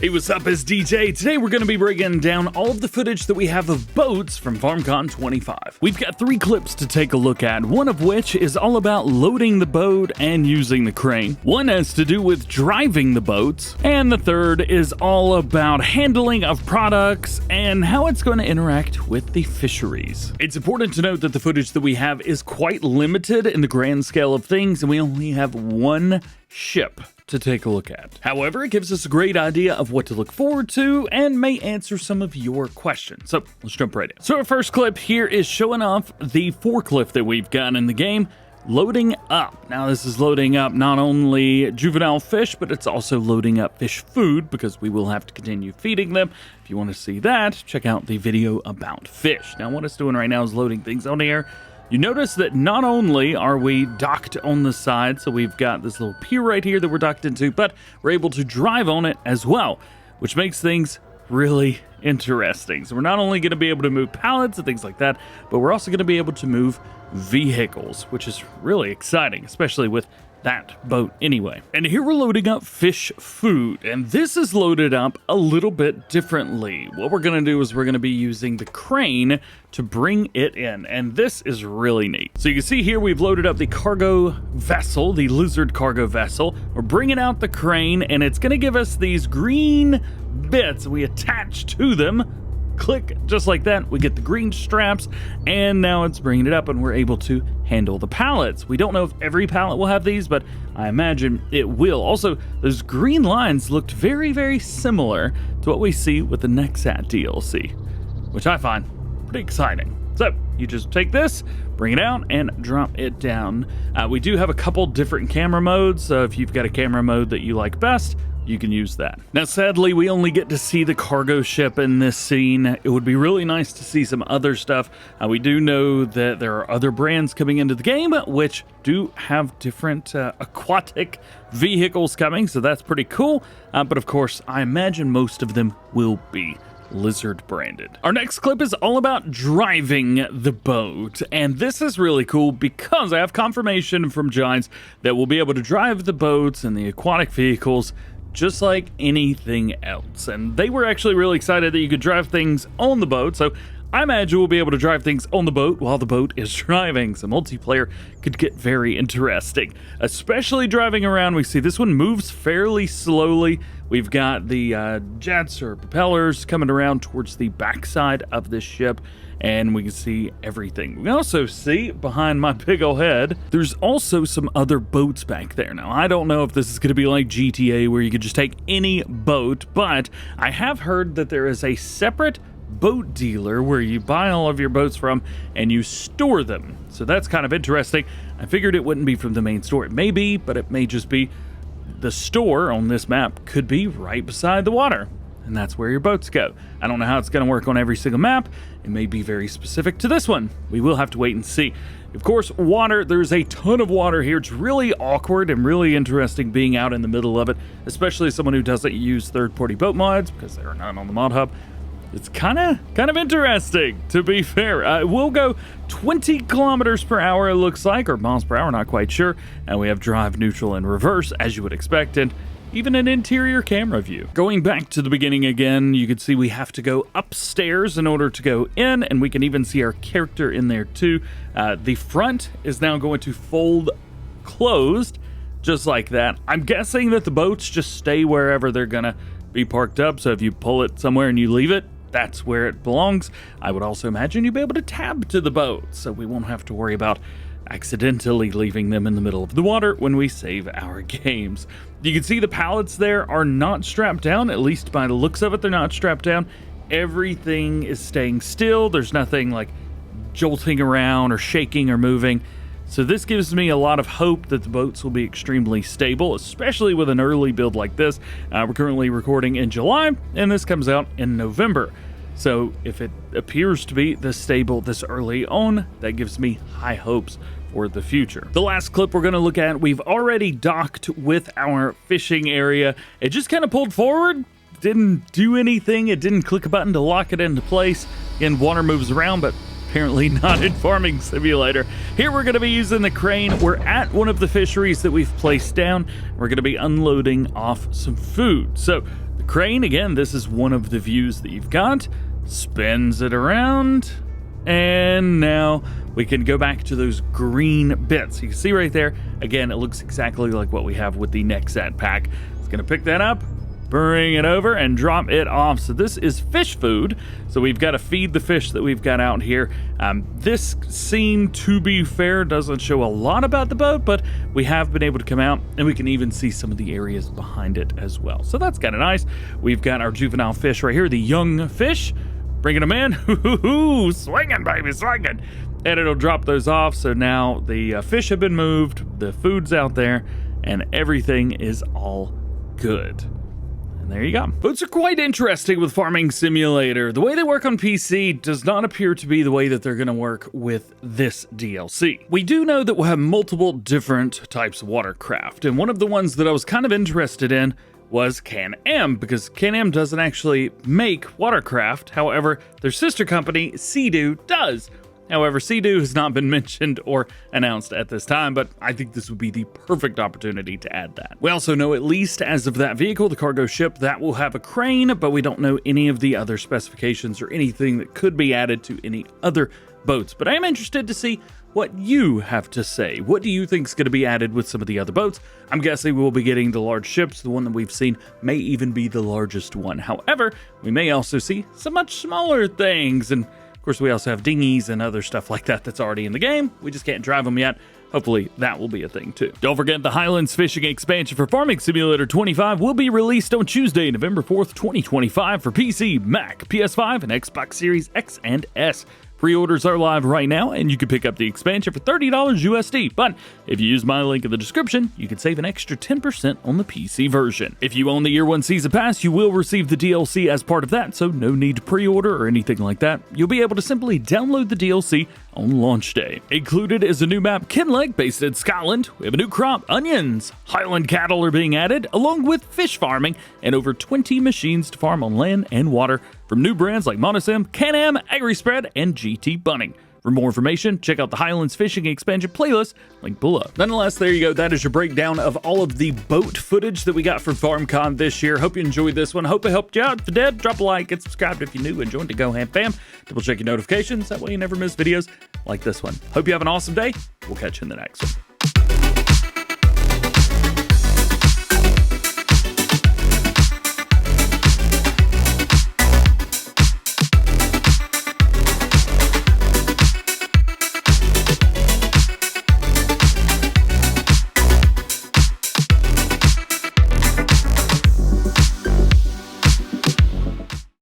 Hey, what's up? It's DJ. Today we're going to be breaking down all of the footage that we have of boats from FarmCon 25. We've got 3 clips to take a look at, one of which is all about loading the boat and using the crane. One has to do with driving the boats, and the third is all about handling of products and how it's going to interact with the fisheries. It's important to note that the footage that we have is quite limited in the grand scale of things, and we only have one ship to take a look at. However, it gives us a great idea of what to look forward to and may answer some of your questions. So let's jump right in. So our first clip here is showing off the forklift that we've got in the game, loading up. Now this is loading up not only juvenile fish, but it's also loading up fish food because we will have to continue feeding them. If you want to see that, check out the video about fish. Now what it's doing right now is loading things on here. You notice that not only are we docked on the side, so we've got this little pier right here that we're docked into, but we're able to drive on it as well, which makes things really interesting. So we're not only going to be able to move pallets and things like that, but we're also going to be able to move vehicles, which is really exciting, especially with that boat anyway. And here we're loading up fish food, and this is loaded up a little bit differently. What we're going to do is we're going to be using the crane to bring it in, and this is really neat. So you can see here we've loaded up the cargo vessel, the lizard cargo vessel. We're bringing out the crane, and it's going to give us these green bits we attach to them. Click, just like that, we get the green straps, and now it's bringing it up and we're able to handle the pallets. We don't know if every pallet will have these, but I imagine it will. Also, those green lines looked very, very similar to what we see with the Nexat DLC, which I find pretty exciting. So you just take this, bring it out, and drop it down. We do have a couple different camera modes, so if you've got a camera mode that you like best, you can use that. Now, sadly, we only get to see the cargo ship in this scene. It would be really nice to see some other stuff. We do know that there are other brands coming into the game, which do have different aquatic vehicles coming, so that's pretty cool. But of course, I imagine most of them will be lizard branded. Our next clip is all about driving the boat, and this is really cool because I have confirmation from Giants that we'll be able to drive the boats and the aquatic vehicles just like anything else. And they were actually really excited that you could drive things on the boat, so I imagine we'll be able to drive things on the boat while the boat is driving. So multiplayer could get very interesting, especially driving around. We see this one moves fairly slowly. We've got the jets or propellers coming around towards the backside of this ship, and we can see everything. We can also see behind my big ol' head, there's also some other boats back there. Now, I don't know if this is going to be like GTA where you could just take any boat, but I have heard that there is a separate boat dealer where you buy all of your boats from and you store them. So that's kind of interesting. I figured it wouldn't be from the main store. It may be, but it may just be the store on this map could be right beside the water, and that's where your boats go. I don't know how it's going to work on every single map. It may be very specific to this one. We will have to wait and see. Of course, water, there's a ton of water here. It's really awkward and really interesting being out in the middle of it, especially as someone who doesn't use third-party boat mods because there are none on the mod hub. It's kind of interesting, to be fair. We'll go 20 kilometers per hour, it looks like, or miles per hour, not quite sure. And we have drive, neutral, and reverse, as you would expect, and even an interior camera view. Going back to the beginning again, you can see we have to go upstairs in order to go in, and we can even see our character in there too. The front is now going to fold closed, just like that. I'm guessing that the boats just stay wherever they're gonna be parked up, so if you pull it somewhere and you leave it, that's where it belongs. I would also imagine you'd be able to tab to the boat, so we won't have to worry about accidentally leaving them in the middle of the water when we save our games. You can see the pallets there are not strapped down, at least by the looks of it, they're not strapped down. Everything is staying still. There's nothing like jolting around or shaking or moving. So this gives me a lot of hope that the boats will be extremely stable, especially with an early build like this. We're currently recording in July, and this comes out in November. So if it appears to be this stable this early on, that gives me high hopes for the future. The last clip we're going to look at, we've already docked with our fishing area. It just kind of pulled forward, didn't do anything. It didn't click a button to lock it into place. Again, water moves around, but apparently not in Farming Simulator. Here we're going to be using the crane. We're at one of the fisheries that we've placed down. We're going to be unloading off some food. So the crane. Again, this is one of the views that you've got. Spins it around, and now we can go back to those green bits. You can see right there, again, it looks exactly like what we have with the Nexat pack. It's gonna pick that up, bring it over, and drop it off. So this is fish food. So we've got to feed the fish that we've got out here. This scene, to be fair, doesn't show a lot about the boat, but we have been able to come out and we can even see some of the areas behind it as well. So that's kind of nice. We've got our juvenile fish right here, the young fish. Bringing them in, swinging, baby, swinging. And it'll drop those off. So now the fish have been moved, the food's out there, and everything is all good. And there you go. Boats are quite interesting with Farming Simulator. The way they work on PC does not appear to be the way that they're going to work with this DLC. We do know that we'll have multiple different types of watercraft, and one of the ones that I was kind of interested in was Can-Am, because Can-Am doesn't actually make watercraft. However, their sister company, Sea-Doo, does. However, Sea-Doo has not been mentioned or announced at this time, but I think this would be the perfect opportunity to add that. We also know, at least as of that vehicle, the cargo ship, that will have a crane, but we don't know any of the other specifications or anything that could be added to any other boats. But I am interested to see what you have to say. What do you think is going to be added with some of the other boats? I'm guessing we'll be getting the large ships. The one that we've seen may even be the largest one. However, we may also see some much smaller things. And of course, we also have dinghies and other stuff like that that's already in the game. We just can't drive them yet. Hopefully that will be a thing too. Don't forget, the Highlands fishing expansion for Farming Simulator 25 will be released on Tuesday, November 4th, 2025 for PC, Mac, PS5, and Xbox Series X and S. Pre-orders are live right now, and you can pick up the expansion for $30 USD. But if you use my link in the description, you can save an extra 10% on the PC version. If you own the Year 1 Season Pass, you will receive the DLC as part of that, so no need to pre-order or anything like that. You'll be able to simply download the DLC on launch day. Included is a new map, Kinleg, based in Scotland. We have a new crop, onions. Highland cattle are being added, along with fish farming, and over 20 machines to farm on land and water from new brands like Monosim, Can-Am, AgriSpread, and GT Bunning. For more information, check out the Highlands Fishing Expansion playlist, link below. Nonetheless, there you go. That is your breakdown of all of the boat footage that we got from FarmCon this year. Hope you enjoyed this one. Hope it helped you out. If you did, drop a like, get subscribed if you're new, and join the DjGoHam fam. Double check your notifications. That way you never miss videos like this one. Hope you have an awesome day. We'll catch you in the next one.